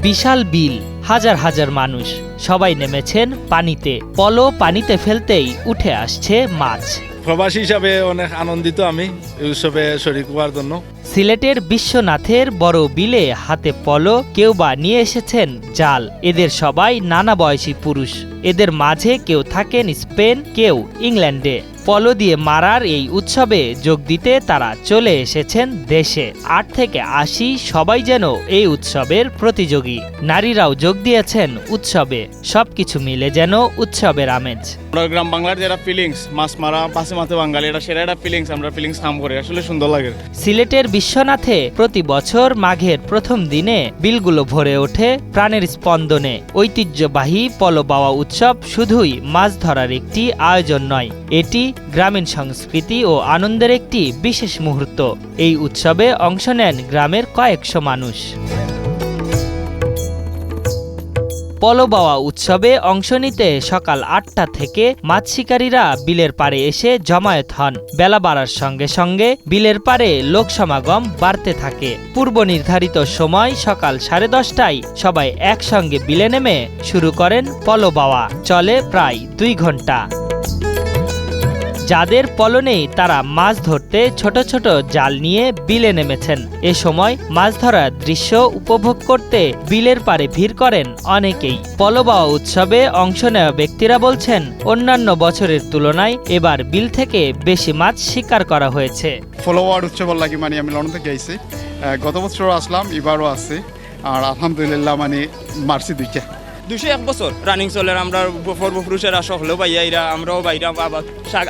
বিশাল বিল, হাজার হাজার মানুষ, সবাই নেমেছেন পানিতে। পলো পানিতে ফেলতেই উঠে আসছে মাছ। প্রবাসী হিসাবে অনেক আনন্দিত আমি এই উৎসবে শরীক হওয়ার জন্য। সিলেটের বিশ্বনাথের বড় বিলে হাতে পলো, কেউ বা নিয়ে এসেছেন জাল। এদের সবাই নানা বয়সী পুরুষ। এদের মাঝে কেউ থাকেন স্পেন, কেউ ইংল্যান্ডে। পলো দিয়ে মারার এই উৎসবে যোগ দিতে তারা চলে এসেছেন দেশে। ৮ থেকে ৮০ সবাই যেন এই উৎসবের প্রতিযোগী। নারীরাও যোগ দিয়েছেন উৎসবে। সবকিছু মিলে যেন উৎসবের আমেজ। গ্রাম বাংলার যেটা ফিলিংস, মাছ মারা, পাশে মাছে বাঙালি, এটা সেটা একটা ফিলিংস, আমরা ফিলিংস কাম করি, আসলে সুন্দর লাগে। সিলেটের বিশ্বনাথে প্রতি বছর মাঘের প্রথম দিনে বিলগুলো ভরে ওঠে প্রাণের স্পন্দনে। ঐতিহ্যবাহী পলো বাওয়া উৎসব শুধুই মাছ ধরার একটি আয়োজন নয়, এটি গ্রামীণ সংস্কৃতি ও আনন্দের একটি বিশেষ মুহূর্ত। এই উৎসবে অংশ নেন গ্রামের কয়েকশো মানুষ। পলো বাওয়া উৎসবে অংশ নিতে সকাল ৮টা থেকে মাছ শিকারীরা বিলের পাড়ে এসে জমায়েত হন। বেলা বাড়ার সঙ্গে সঙ্গে বিলের পাড়ে লোক সমাগম বাড়তে থাকে। পূর্ব নির্ধারিত সময় সকাল 10:30টায় সবাই একসঙ্গে বিলে নেমে শুরু করেন পলো বাওয়া। চলে প্রায় 2 ঘন্টা। যাদের পলো নেই তারা মাছ ধরতে ছোট ছোট জাল নিয়ে বিলে নেমেছেন। এ সময় মাছ ধরার দৃশ্য উপভোগ করতে বিলের পাড়ে ভিড় করেন অনেকেই। পলো বাওয়া উৎসবে অংশ নেওয়া ব্যক্তিরা বলছেন, অন্যান্য বছরের তুলনায় এবার বিল থেকে বেশি মাছ শিকার করা হয়েছে। পলো বাওয়ার উৎসবের লাগি আমি লন্ডন থেকে আইছি। গত বছর আসলাম, এবারও আছে। আর আলহামদুলিল্লাহ মারছি 201 বছর রানিং চলে। আমরা পূর্বপুরুষেরা সকলেও পাইয়া এরা, আমরাও বাইরা, আবার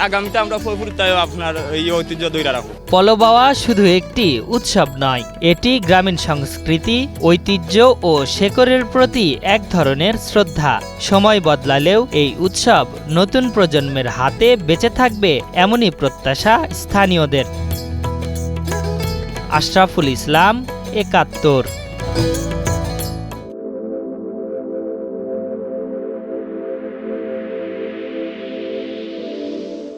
আগামীতে আমরা পূর্বপুরুষতায় আপনার এই ঐতিহ্য ধরে রাখবো। পলো বাওয়া শুধু একটি উৎসব নয়, এটি গ্রামীণ সংস্কৃতি, ঐতিহ্য ও শেকড়ের প্রতি এক ধরনের শ্রদ্ধা। সময় বদলালেও এই উৎসব নতুন প্রজন্মের হাতে বেঁচে থাকবে, এমনই প্রত্যাশা স্থানীয়দের। আশরাফুল ইসলাম, ৭১।